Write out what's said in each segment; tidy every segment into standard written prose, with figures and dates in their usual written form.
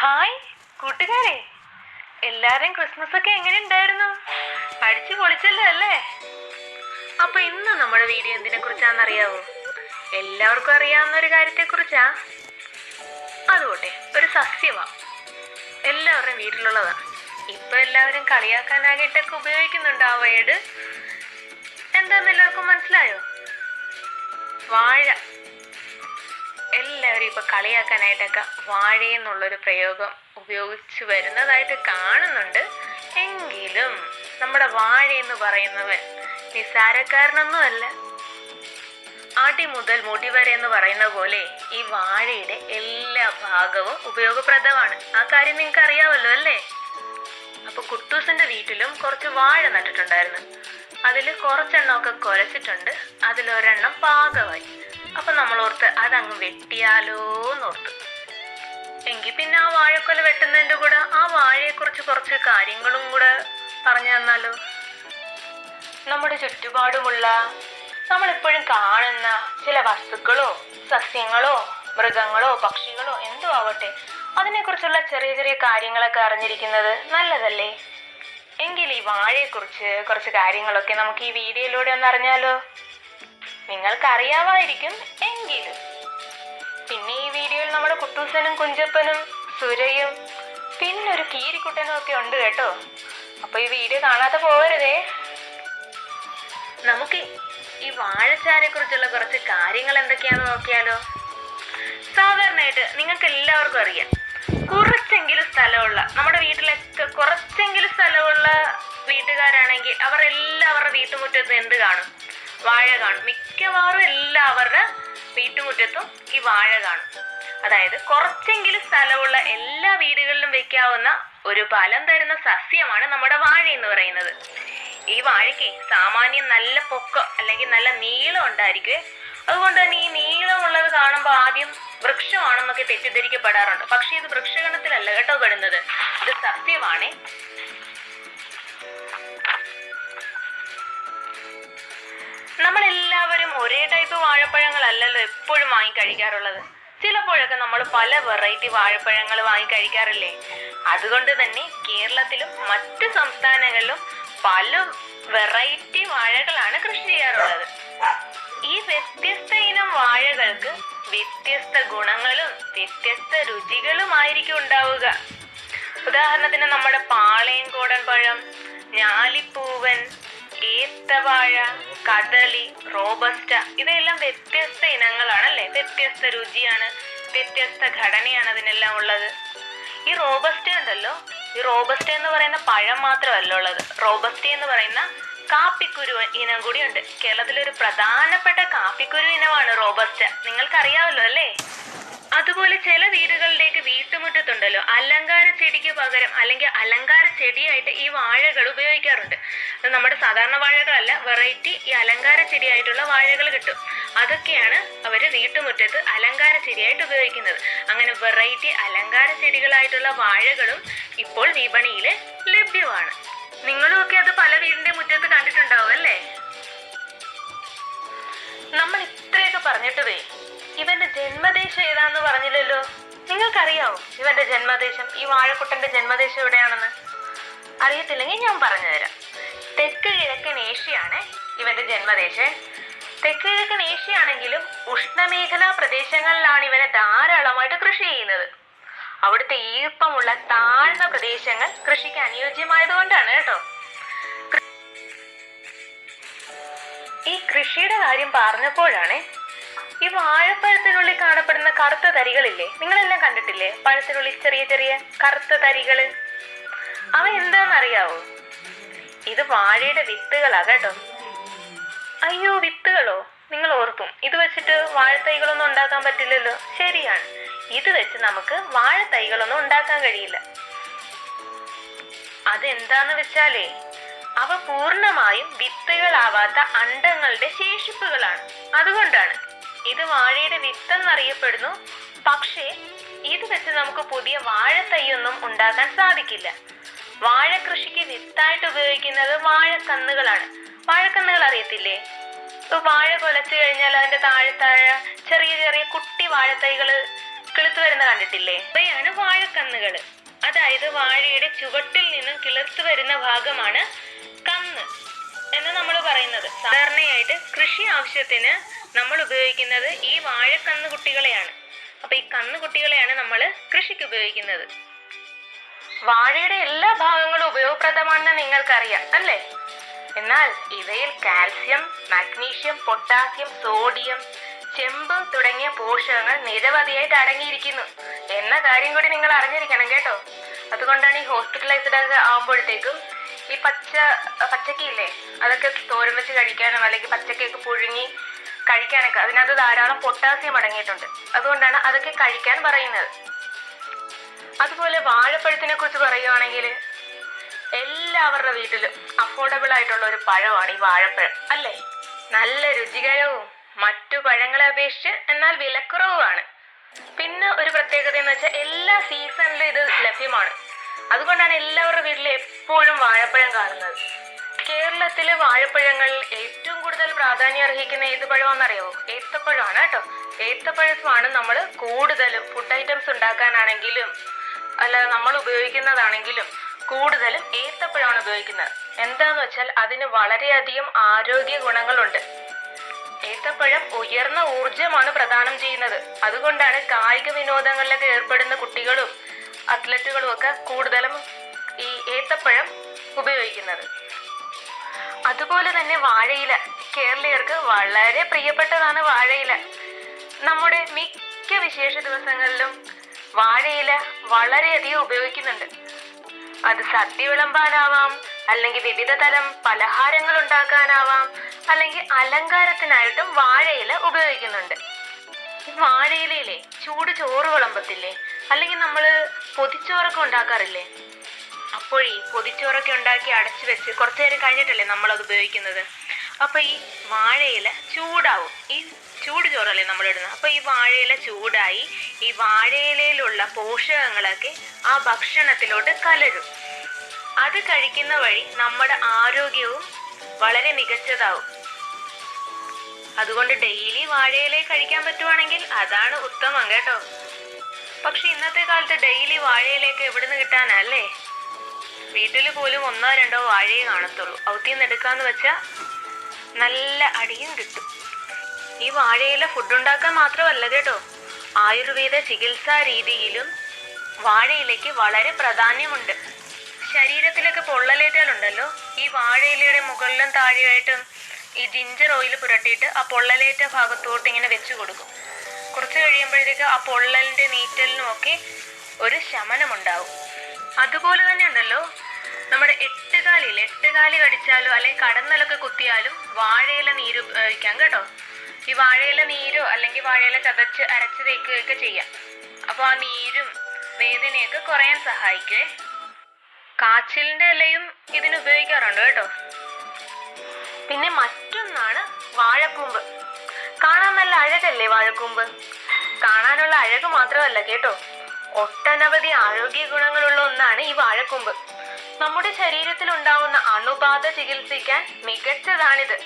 Hi കൂട്ടുകാരെ, എല്ലാരും Christmas ഒക്കെ എങ്ങനെ ഉണ്ടായിരുന്നു? അടിച്ചു പൊളിച്ചല്ലോ അല്ലേ? അപ്പൊ ഇന്ന് നമ്മുടെ വീഡിയോ എന്തിനെ കുറിച്ചാണെന്നറിയാവോ? എല്ലാവർക്കും അറിയാവുന്ന ഒരു കാര്യത്തെ കുറിച്ചാ. അതുകൊട്ടെ, ഒരു സസ്യമാ, എല്ലാവരുടെയും വീട്ടിലുള്ളതാ. ഇപ്പൊ എല്ലാവരും കളിയാക്കാനായിട്ടൊക്കെ ഉപയോഗിക്കുന്നുണ്ട് ആ വേർഡ്. എന്താന്ന് എല്ലാവർക്കും മനസ്സിലായോ? വാഴ. എല്ലാവരും ഇപ്പൊ കളിയാക്കാനായിട്ടൊക്കെ വാഴയെന്നുള്ളൊരു പ്രയോഗം ഉപയോഗിച്ചു വരുന്നതായിട്ട് കാണുന്നുണ്ട്. എങ്കിലും നമ്മുടെ വാഴ എന്ന് പറയുന്നവൻ നിസ്സാരക്കാരനൊന്നുമല്ല. അടി മുതൽ മുടി വരെ എന്ന് പറയുന്ന പോലെ ഈ വാഴയുടെ എല്ലാ ഭാഗവും ഉപയോഗപ്രദമാണ്. ആ കാര്യം നിങ്ങൾക്ക് അറിയാമല്ലോ അല്ലേ? അപ്പൊ കുട്ടൂസിന്റെ വീട്ടിലും കുറച്ച് വാഴ നട്ടിട്ടുണ്ടായിരുന്നു. അതിൽ കുറച്ചെണ്ണമൊക്കെ കുലച്ചിട്ടുണ്ട്. അതിലൊരെണ്ണം പാകമായി. അപ്പൊ നമ്മൾ ഓർത്ത് അതങ്ങ് വെട്ടിയാലോന്നോർത്ത്. എങ്കിൽ പിന്നെ ആ വാഴക്കൊല വെട്ടുന്നതിന്റെ കൂടെ ആ വാഴയെക്കുറിച്ച് കുറച്ച് കാര്യങ്ങളും കൂടെ പറഞ്ഞു തന്നാലോ? നമ്മുടെ ചുറ്റുപാടുമുള്ള നമ്മളെപ്പോഴും കാണുന്ന ചില വസ്തുക്കളോ സസ്യങ്ങളോ മൃഗങ്ങളോ പക്ഷികളോ എന്തോ ആവട്ടെ, അതിനെക്കുറിച്ചുള്ള ചെറിയ ചെറിയ കാര്യങ്ങളൊക്കെ അറിഞ്ഞിരിക്കുന്നത് നല്ലതല്ലേ? എങ്കിൽ ഈ വാഴയെക്കുറിച്ച് കുറച്ച് കാര്യങ്ങളൊക്കെ നമുക്ക് ഈ വീഡിയോയിലൂടെ ഒന്ന് അറിഞ്ഞാലോ? നിങ്ങൾക്കറിയാമായിരിക്കും എങ്കിലും. പിന്നെ ഈ വീഡിയോയിൽ നമ്മുടെ കുട്ടൂസനും കുഞ്ചപ്പനും സുരയും പിന്നൊരു കീരിക്കുട്ടനും ഒക്കെ ഉണ്ട് കേട്ടോ. അപ്പൊ ഈ വീഡിയോ കാണാതെ പോകരുതേ. നമുക്ക് ഈ വാഴച്ചാരെ കുറിച്ചുള്ള കുറച്ച് കാര്യങ്ങൾ എന്തൊക്കെയാണെന്ന് നോക്കിയാലോ? സാധാരണയായിട്ട് നിങ്ങൾക്ക് എല്ലാവർക്കും അറിയാം, കുറച്ചെങ്കിലും സ്ഥലമുള്ള, നമ്മുടെ വീട്ടിലൊക്കെ കുറച്ചെങ്കിലും സ്ഥലമുള്ള വീട്ടുകാരാണെങ്കിൽ അവർ എല്ലാവരുടെ വീട്ടുമുറ്റത്തും എന്ത് കാണും? വാഴ കാണും. മിക്കവാറും എല്ലാവരുടെ വീട്ടുമുറ്റത്തും ഈ വാഴ കാണും. അതായത് കുറച്ചെങ്കിലും സ്ഥലമുള്ള എല്ലാ വീടുകളിലും വെക്കാവുന്ന ഒരു ഫലം തരുന്ന സസ്യമാണ് നമ്മുടെ വാഴ എന്ന് പറയുന്നത്. ഈ വാഴയ്ക്ക് സാമാന്യം നല്ല പൊക്കം അല്ലെങ്കിൽ നല്ല നീളം ഉണ്ടായിരിക്കുവേ. അതുകൊണ്ട് തന്നെ ഈ നീളമുള്ളത് കാണുമ്പോൾ ആദ്യം വൃക്ഷമാണെന്നൊക്കെ തെറ്റിദ്ധരിക്കപ്പെടാറുണ്ട്. പക്ഷെ ഇത് വൃക്ഷഗണത്തിലല്ല കേട്ടോ പെടുന്നത്, ഇത് സസ്യമാണേ. നമ്മളെല്ലാവരും ഒരേ ടൈപ്പ് വാഴപ്പഴങ്ങളല്ലല്ലോ എപ്പോഴും വാങ്ങി കഴിക്കാറുള്ളത്. ചിലപ്പോഴൊക്കെ നമ്മൾ പല വെറൈറ്റി വാഴപ്പഴങ്ങൾ വാങ്ങി കഴിക്കാറില്ലേ? അതുകൊണ്ട് തന്നെ കേരളത്തിലും മറ്റ് സംസ്ഥാനങ്ങളിലും പല വെറൈറ്റി വാഴകളാണ് കൃഷി ചെയ്യാറുള്ളത്. ഈ വ്യത്യസ്ത ഇനം വാഴകൾക്ക് വ്യത്യസ്ത ഗുണങ്ങളും വ്യത്യസ്ത രുചികളുമായിരിക്കും ഉണ്ടാവുക. ഉദാഹരണത്തിന് നമ്മുടെ പാളയംകോടൻ പഴം, ഞാലിപ്പൂവൻ, ഏത്തവാഴ, കദളി, റോബസ്റ്റ, ഇതെല്ലാം വ്യത്യസ്ത ഇനങ്ങളാണല്ലേ? വ്യത്യസ്ത രുചിയാണ്, വ്യത്യസ്ത ഘടനയാണ് അതിനെല്ലാം ഉള്ളത്. ഈ റോബസ്റ്റ ഉണ്ടല്ലോ, ഈ റോബസ്റ്റ എന്ന് പറയുന്ന പഴം മാത്രമല്ല ഉള്ളത്. റോബസ്റ്റ എന്ന് പറയുന്ന കാപ്പിക്കുരു ഇനം കൂടിയുണ്ട്. കേരളത്തിലൊരു പ്രധാനപ്പെട്ട കാപ്പിക്കുരു ഇനമാണ് റോബസ്റ്റ. നിങ്ങൾക്കറിയാമല്ലോ അല്ലേ? അതുപോലെ ചില വീടുകളിലേക്ക് വീട്ടുമുറ്റത്തുണ്ടല്ലോ അലങ്കാര ചെടിക്ക് പകരം അല്ലെങ്കിൽ അലങ്കാര ചെടിയായിട്ട് ഈ വാഴകൾ ഉപയോഗിക്കാറുണ്ട്. അത് നമ്മുടെ സാധാരണ വാഴകളല്ല, വെറൈറ്റി ഈ അലങ്കാര ചെടിയായിട്ടുള്ള വാഴകൾ കിട്ടും. അതൊക്കെയാണ് അവര് വീട്ടുമുറ്റത്ത് അലങ്കാര ചെടിയായിട്ട് ഉപയോഗിക്കുന്നത്. അങ്ങനെ വെറൈറ്റി അലങ്കാര ചെടികളായിട്ടുള്ള വാഴകളും ഇപ്പോൾ വിപണിയിൽ ലഭ്യമാണ്. നിങ്ങളും ഒക്കെ അത് പല വീടിന്റെ മുറ്റത്ത് കണ്ടിട്ടുണ്ടാവും അല്ലേ? നമ്മൾ ഇത്രയൊക്കെ പറഞ്ഞിട്ടേ ഇവന്റെ ജന്മദേശം ഏതാന്ന് പറഞ്ഞില്ലല്ലോ. നിങ്ങൾക്കറിയാവോ ഇവന്റെ ജന്മദേശം, ഈ വാഴക്കുട്ടന്റെ ജന്മദേശം എവിടെയാണെന്ന്? അറിയത്തില്ലെങ്കിൽ ഞാൻ പറഞ്ഞുതരാം. തെക്ക് കിഴക്കൻ ഏഷ്യയാണ് ഇവന്റെ ജന്മദേശം. തെക്ക് കിഴക്കൻ ഏഷ്യ ആണെങ്കിലും ഉഷ്ണമേഖലാ പ്രദേശങ്ങളിലാണ് ഇവനെ ധാരാളമായിട്ട് കൃഷി ചെയ്യുന്നത്. അവിടുത്തെ ഈർപ്പമുള്ള താഴ്ന്ന പ്രദേശങ്ങൾ കൃഷിക്ക് അനുയോജ്യമായതുകൊണ്ടാണ് കേട്ടോ. ഈ കൃഷിയുടെ കാര്യം പറഞ്ഞപ്പോഴാണ് ഈ വാഴപ്പഴത്തിനുള്ളിൽ കാണപ്പെടുന്ന കറുത്ത തരികളില്ലേ, നിങ്ങളെല്ലാം കണ്ടിട്ടില്ലേ? പഴത്തിനുള്ളിൽ ചെറിയ ചെറിയ കറുത്ത തരികള്, അവ എന്താണെന്നറിയാവോ? ഇത് വാഴയുടെ വിത്തുകളാ കേട്ടോ. അയ്യോ, വിത്തുകളോ? നിങ്ങൾ ഓർക്കും ഇത് വെച്ചിട്ട് വാഴത്തൈകളൊന്നും ഉണ്ടാക്കാൻ പറ്റില്ലല്ലോ. ശരിയാണ്, ഇത് വെച്ച് നമുക്ക് വാഴത്തൈകളൊന്നും ഉണ്ടാക്കാൻ കഴിയില്ല. അതെന്താന്ന് വെച്ചാലേ അവ പൂർണ്ണമായും വിത്തുകളാവാത്ത അണ്ഡങ്ങളുടെ ശേഷിപ്പുകളാണ്. അതുകൊണ്ടാണ് ഇത് വാഴയുടെ വിത്തെന്നറിയപ്പെടുന്നു. പക്ഷേ ഇത് വെച്ച് നമുക്ക് പുതിയ വാഴത്തൈയൊന്നും ഉണ്ടാക്കാൻ സാധിക്കില്ല. വാഴ കൃഷിക്ക് വിത്തായിട്ട് ഉപയോഗിക്കുന്നത് വാഴക്കന്നുകളാണ്. വാഴക്കന്നുകൾ അറിയത്തില്ലേ? ഇപ്പൊ വാഴ കൊലച്ചു കഴിഞ്ഞാൽ അതിന്റെ താഴെ ചെറിയ ചെറിയ കുട്ടി വാഴത്തൈകള് കിളുത്തു വരുന്ന കണ്ടിട്ടില്ലേ? ഇവയാണ് വാഴക്കന്ന്. വാഴക്കന്നുകൾ, അതായത് വാഴയുടെ ചുവട്ടിൽ നിന്നും കിളിർത്തു വരുന്ന ഭാഗമാണ് കന്ന് എന്ന് നമ്മൾ പറയുന്നത്. സാധാരണയായിട്ട് കൃഷി ആവശ്യത്തിന് നമ്മൾ ഉപയോഗിക്കുന്നത് ഈ വാഴക്കന്ന് കുട്ടികളെയാണ്. അപ്പൊ ഈ കന്നുകുട്ടികളെയാണ് നമ്മൾ കൃഷിക്ക് ഉപയോഗിക്കുന്നത്. വാഴയുടെ എല്ലാ ഭാഗങ്ങളും ഉപയോഗപ്രദമാണെന്ന് നിങ്ങൾക്കറിയാം അല്ലേ? എന്നാൽ ഇവയിൽ കാൽസ്യം, മാഗ്നീഷ്യം, പൊട്ടാസ്യം, സോഡിയം, ചെമ്പ് തുടങ്ങിയ പോഷകങ്ങൾ നിരവധിയായിട്ട് അടങ്ങിയിരിക്കുന്നു എന്ന കാര്യം കൂടി നിങ്ങൾ അറിഞ്ഞിരിക്കണം കേട്ടോ. അതുകൊണ്ടാണ് ഈ ഹോസ്പിറ്റലൈസ്ഡ് ഒക്കെ ആകുമ്പോഴത്തേക്കും ഈ പച്ചക്കയില്ലേ അതൊക്കെ തോരൻ വെച്ച് കഴിക്കാനും അല്ലെങ്കിൽ പച്ചക്കയൊക്കെ പുഴുങ്ങി കഴിക്കാനൊക്കെ അതിനകത്ത് ധാരാളം പൊട്ടാസ്യം അടങ്ങിയിട്ടുണ്ട്. അതുകൊണ്ടാണ് അതൊക്കെ കഴിക്കാൻ പറയുന്നത്. അതുപോലെ വാഴപ്പഴത്തിനെ കുറിച്ച് പറയുകയാണെങ്കിൽ എല്ലാവരുടെ വീട്ടിലും അഫോർഡബിൾ ആയിട്ടുള്ള ഒരു പഴമാണ് ഈ വാഴപ്പഴം അല്ലേ? നല്ല രുചികരവും മറ്റു പഴങ്ങളെ അപേക്ഷിച്ച് എന്നാൽ വിലക്കുറവുമാണ്. പിന്നെ ഒരു പ്രത്യേകത എന്ന് വെച്ചാൽ എല്ലാ സീസണിലും ഇത് ലഭ്യമാണ്. അതുകൊണ്ടാണ് എല്ലാവരുടെ വീട്ടിലും എപ്പോഴും വാഴപ്പഴം കാണുന്നത്. കേരളത്തിലെ വാഴപ്പഴങ്ങളിൽ ഏറ്റവും കൂടുതൽ പ്രാധാന്യം അർഹിക്കുന്ന ഏത് പഴമാണെന്നറിയോ? ഏത്തപ്പഴമാണ് കേട്ടോ. ഏത്തപ്പഴമാണ് നമ്മൾ കൂടുതലും ഫുഡ് ഐറ്റംസ് ഉണ്ടാക്കാനാണെങ്കിലും അല്ല നമ്മൾ ഉപയോഗിക്കുന്നതാണെങ്കിലും കൂടുതലും ഏത്തപ്പഴമാണ് ഉപയോഗിക്കുന്നത്. എന്താന്ന് വെച്ചാൽ അതിന് വളരെയധികം ആരോഗ്യ ഗുണങ്ങളുണ്ട്. ഏത്തപ്പഴം ഉയർന്ന ഊർജമാണ് പ്രദാനം ചെയ്യുന്നത്. അതുകൊണ്ടാണ് കായിക വിനോദങ്ങളിലൊക്കെ ഏർപ്പെടുന്ന കുട്ടികളും അത്ലറ്റുകളും ഒക്കെ കൂടുതലും ഈ ഏത്തപ്പഴം ഉപയോഗിക്കുന്നത്. അതുപോലെ തന്നെ വാഴയില, കേരളീയർക്ക് വളരെ പ്രിയപ്പെട്ടതാണ് വാഴയില. നമ്മുടെ മിക്ക വിശേഷ ദിവസങ്ങളിലും വാഴയില വളരെയധികം ഉപയോഗിക്കുന്നുണ്ട്. അത് സദ്യ വിളമ്പാനാവാം, അല്ലെങ്കിൽ വിവിധ തരം പലഹാരങ്ങൾ ഉണ്ടാക്കാനാവാം, അല്ലെങ്കിൽ അലങ്കാരത്തിനായിട്ടും വാഴയില ഉപയോഗിക്കുന്നുണ്ട്. വാഴയിലയിലെ ചൂട് ചോറ് വിളമ്പത്തില്ലേ, അല്ലെങ്കിൽ നമ്മൾ പൊതിച്ചോറൊക്കെ ഉണ്ടാക്കാറില്ലേ? അപ്പോൾ ഈ പൊതിച്ചോറൊക്കെ ഉണ്ടാക്കി അടച്ചു വെച്ച് കുറച്ചു നേരം കഴിഞ്ഞിട്ടല്ലേ നമ്മളത് ഉപയോഗിക്കുന്നത്. അപ്പൊ ഈ വാഴയില ചൂടാവും. ഈ ചൂട് ചോറല്ലേ നമ്മൾ ഇടുന്നത്. അപ്പൊ ഈ വാഴയില ചൂടായി ഈ വാഴയിലയിലുള്ള പോഷകങ്ങളൊക്കെ ആ ഭക്ഷണത്തിലോട്ട് കലരും. അത് കഴിക്കുന്ന വഴി നമ്മുടെ ആരോഗ്യവും വളരെ മികച്ചതാവും. അതുകൊണ്ട് ഡെയിലി വാഴയില കഴിക്കാൻ പറ്റുവാണെങ്കിൽ അതാണ് ഉത്തമം കേട്ടോ. പക്ഷെ ഇന്നത്തെ കാലത്ത് ഡെയിലി വാഴയിലയൊക്കെ എവിടുന്ന് കിട്ടാനല്ലേ? വീട്ടിൽ പോലും 1-2 വാഴയെ കാണത്തുള്ളൂ. ഔത്തിന്ന് എടുക്കാന്ന് വെച്ചാൽ നല്ല അടിയും കിട്ടും. ഈ വാഴയില ഫുഡ് ഉണ്ടാക്കാൻ മാത്രമല്ല കേട്ടോ, ആയുർവേദ ചികിത്സാ രീതിയിലും വാഴയിലയ്ക്ക് വളരെ പ്രാധാന്യമുണ്ട്. ശരീരത്തിലൊക്കെ പൊള്ളലേറ്റാലുണ്ടല്ലോ, ഈ വാഴയിലയുടെ മുകളിലും താഴെയായിട്ടും ഈ ജിഞ്ചർ ഓയിൽ പുരട്ടിയിട്ട് ആ പൊള്ളലേറ്റ ഭാഗത്തോട്ട് ഇങ്ങനെ വെച്ചു കൊടുക്കും. കുറച്ച് കഴിയുമ്പോഴത്തേക്ക് ആ പൊള്ളലിന്റെ നീറ്റലിനും ഒക്കെ ഒരു ശമനമുണ്ടാവും. അതുപോലെ തന്നെ ഉണ്ടല്ലോ, നമ്മുടെ എട്ടുകാലി കടിച്ചാലോ അല്ലെങ്കിൽ കടന്നലൊക്കെ കുത്തിയാലും വാഴയില നീര് ഉപയോഗിക്കാം കേട്ടോ. ഈ വാഴയില നീരോ അല്ലെങ്കിൽ വാഴയില ചതച്ച് അരച്ച് തേക്കുകയൊക്കെ ചെയ്യാം. അപ്പോൾ ആ നീരും വേദനയൊക്കെ കുറയാൻ സഹായിക്കുവേ. കാച്ചിലിന്റെ ഇലയും ഇതിന് ഉപയോഗിക്കാറുണ്ട് കേട്ടോ. പിന്നെ മറ്റൊന്നാണ് വാഴക്കൂമ്പ്. കാണാൻ നല്ല അഴകല്ലേ വാഴക്കൂമ്പ്? കാണാനുള്ള അഴക് മാത്രമല്ല കേട്ടോ, ഒട്ടനവധി ആരോഗ്യ ഗുണങ്ങളുള്ള ഒന്നാണ് ഈ വാഴക്കൂമ്പ്. നമ്മുടെ ശരീരത്തിൽ ഉണ്ടാവുന്ന അണുബാധ ചികിത്സിക്കാൻ മികച്ചതാണിത്.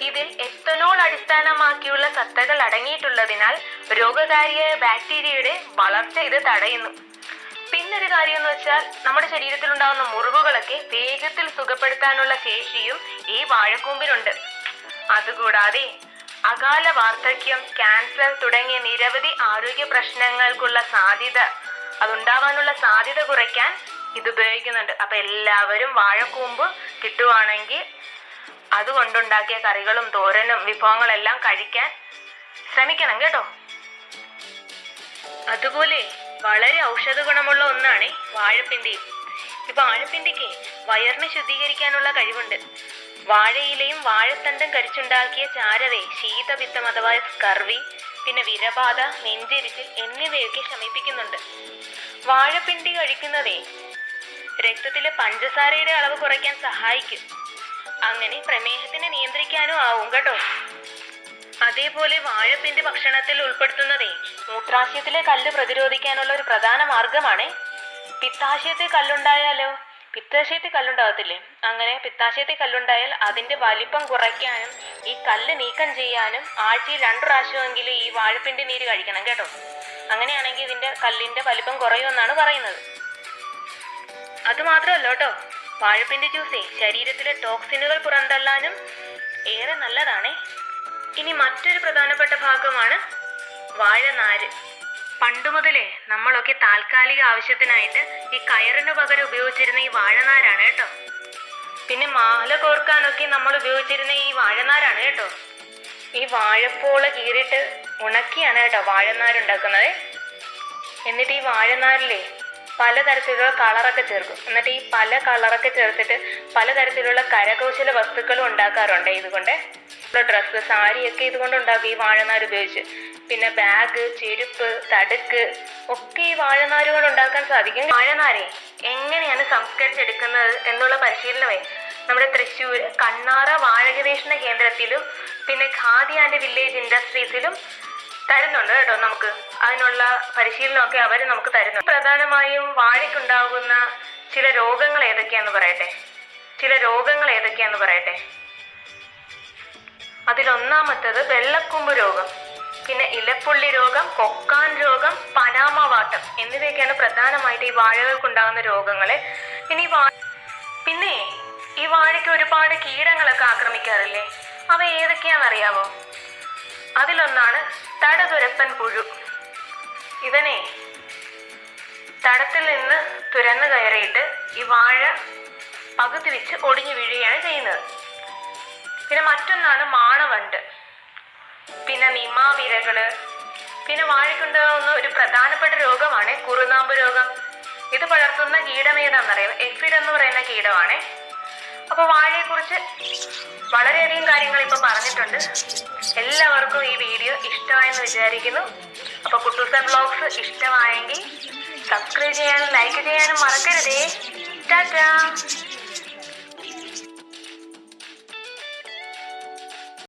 ഇതിൽ എത്തനോൾ അടിസ്ഥാനമാക്കിയുള്ള സത്തകൾ അടങ്ങിയിട്ടുള്ളതിനാൽ രോഗകാരിയായ ബാക്ടീരിയയുടെ വളർച്ച ഇത് തടയുന്നു. പിന്നൊരു കാര്യം എന്ന് വെച്ചാൽ നമ്മുടെ ശരീരത്തിൽ ഉണ്ടാകുന്ന മുറിവുകളൊക്കെ വേഗത്തിൽ സുഖപ്പെടുത്താനുള്ള ശേഷിയും ഈ വാഴക്കൂമ്പിനുണ്ട്. അതുകൂടാതെ അകാല വാർദ്ധക്യം, ക്യാൻസർ തുടങ്ങിയ നിരവധി ആരോഗ്യ പ്രശ്നങ്ങൾക്കുള്ള അതുണ്ടാവാനുള്ള സാധ്യത കുറയ്ക്കാൻ ഇത് ഉപയോഗിക്കുന്നുണ്ട്. അപ്പൊ എല്ലാവരും വാഴക്കൂമ്പ് കിട്ടുവാണെങ്കിൽ അതുകൊണ്ടുണ്ടാക്കിയ കറികളും തോരനും വിഭവങ്ങളെല്ലാം കഴിക്കാൻ ശ്രമിക്കണം കേട്ടോ. അതുപോലെ വളരെ ഔഷധ ഗുണമുള്ള ഒന്നാണ് വാഴപ്പിണ്ടി. ഈ വാഴപ്പിണ്ടിക്ക് വയറിനെ ശുദ്ധീകരിക്കാനുള്ള കഴിവുണ്ട്. വാഴയിലയും വാഴത്തണ്ടും കരിച്ചുണ്ടാക്കിയ ചാരവേ ശീതപിത്തം അഥവാ സ്കർവി, പിന്നെ വിരബാധ, നെഞ്ചെരിച്ചിൽ എന്നിവയൊക്കെ ശമിപ്പിക്കുന്നുണ്ട്. വാഴപ്പിണ്ടി കഴിക്കുന്നതേ രക്തത്തിലെ പഞ്ചസാരയുടെ അളവ് കുറയ്ക്കാൻ സഹായിക്കും. അങ്ങനെ പ്രമേഹത്തിനെ നിയന്ത്രിക്കാനും ആവും കേട്ടോ. അതേപോലെ വാഴപ്പിണ്ടി ഭക്ഷണത്തിൽ ഉൾപ്പെടുത്തുന്നതേ മൂത്രാശയത്തിലെ കല്ല് പ്രതിരോധിക്കാനുള്ള ഒരു പ്രധാന മാർഗമാണ്. പിത്താശയത്തിൽ കല്ലുണ്ടായാലോ, പിത്താശയത്തിൽ കല്ലുണ്ടാകത്തില്ലേ, അങ്ങനെ പിത്താശയത്തിൽ കല്ലുണ്ടായാൽ അതിന്റെ വലിപ്പം കുറയ്ക്കാനും ഈ കല്ല് നീക്കം ചെയ്യാനും ആഴ്ചയിൽ 2 പ്രാവശ്യമെങ്കിലും ഈ വാഴപ്പിണ്ടി നീര് കഴിക്കണം കേട്ടോ. അങ്ങനെയാണെങ്കിൽ ഇതിന്റെ കല്ലിന്റെ വലിപ്പം കുറയുമെന്നാണ് പറയുന്നത്. അതുമാത്രമല്ല കേട്ടോ, വാഴപ്പിണ്ടി ജ്യൂസേ ശരീരത്തിലെ ടോക്സിനുകൾ പുറന്തള്ളാനും ഏറെ നല്ലതാണേ. ഇനി മറ്റൊരു പ്രധാനപ്പെട്ട ഭാഗമാണ് വാഴനാര്. പണ്ടു മുതലേ നമ്മളൊക്കെ താൽക്കാലിക ആവശ്യത്തിനായിട്ട് ഈ കയറിന് പകരം ഉപയോഗിച്ചിരുന്ന ഈ വാഴനാരാണ് കേട്ടോ. പിന്നെ മാല കോർക്കാനൊക്കെ നമ്മൾ ഉപയോഗിച്ചിരുന്ന ഈ വാഴനാരാണ് കേട്ടോ. ഈ വാഴപ്പോള കീറിയിട്ട് ഉണക്കിയാണ് കേട്ടോ വാഴനാരുണ്ടാക്കുന്നത്. എന്നിട്ട് ഈ വാഴനാരിലേ പലതരത്തിലുള്ള കളറൊക്കെ ചേർക്കും. എന്നിട്ട് ഈ പല കളറൊക്കെ ചേർത്തിട്ട് പലതരത്തിലുള്ള കരകൗശല വസ്തുക്കളും ഉണ്ടാക്കാറുണ്ട് ഇതുകൊണ്ട്. ഡ്രസ്സ്, സാരിയൊക്കെ ഇതുകൊണ്ട് ഉണ്ടാക്കും ഈ വാഴനാര് ഉപയോഗിച്ച്. പിന്നെ ബാഗ്, ചെരുപ്പ്, തടുക്ക് ഒക്കെ ഈ വാഴനാരുകൾ ഉണ്ടാക്കാൻ സാധിക്കും. വാഴനാരെ എങ്ങനെയാണ് സംസ്കരിച്ചെടുക്കുന്നത് എന്നുള്ള പരിശീലനമേ നമ്മുടെ തൃശ്ശൂർ കണ്ണാറ വാഴ ഗവേഷണ കേന്ദ്രത്തിലും പിന്നെ ഖാദി ആൻഡ് വില്ലേജ് ഇൻഡസ്ട്രീസിലും തരുന്നുണ്ട് കേട്ടോ. നമുക്ക് അതിനുള്ള പരിശീലനമൊക്കെ അവർ നമുക്ക് തരുന്നു. പ്രധാനമായും വാഴയ്ക്കുണ്ടാകുന്ന ചില രോഗങ്ങൾ ഏതൊക്കെയാന്ന് പറയട്ടെ. അതിലൊന്നാമത്തത് വെള്ളക്കൊമ്പ് രോഗം, പിന്നെ ഇലപ്പുള്ളി രോഗം, കൊക്കാൻ രോഗം, പനാമ വാട്ടം എന്നിവയൊക്കെയാണ് പ്രധാനമായിട്ട് ഈ വാഴകൾക്കുണ്ടാകുന്ന രോഗങ്ങള്. പിന്നെ ഈ വാഴയ്ക്ക് ഒരുപാട് കീടങ്ങളൊക്കെ ആക്രമിക്കാറില്ലേ? അവ ഏതൊക്കെയാണെന്നറിയാമോ? അതിലൊന്നാണ് തടതുരപ്പൻ പുഴു. ഇവനെ തടത്തിൽ നിന്ന് തുരന്നു കയറിയിട്ട് ഈ വാഴ പകുതി വെച്ച് ഒടിഞ്ഞു വീഴുകയാണ് ചെയ്യുന്നത്. പിന്നെ മറ്റൊന്നാണ് മാണവണ്ട്, പിന്നെ നിമാവിരകള്. പിന്നെ വാഴയ്ക്കുണ്ടാകുന്ന ഒരു പ്രധാനപ്പെട്ട രോഗമാണ് കുറുനാമ്പ് രോഗം. ഇത് പടർത്തുന്ന കീടമേതാണെന്നറിയാം? എഫിഡ് എന്ന് പറയുന്ന കീടമാണ്. അപ്പൊ വാഴയെക്കുറിച്ച് വളരെയധികം കാര്യങ്ങൾ ഇപ്പൊ പറഞ്ഞിട്ടുണ്ട്. എല്ലാവർക്കും ഈ വീഡിയോ ഇഷ്ടമായെന്ന് വിചാരിക്കുന്നു. അപ്പൊ കുട്ടൂസൻ വ്ലോഗ്സ് ഇഷ്ടമായെങ്കിൽ സബ്സ്ക്രൈബ് ചെയ്യാനും ലൈക്ക് ചെയ്യാനും മറക്കരുതേ. ടാറ്റാ.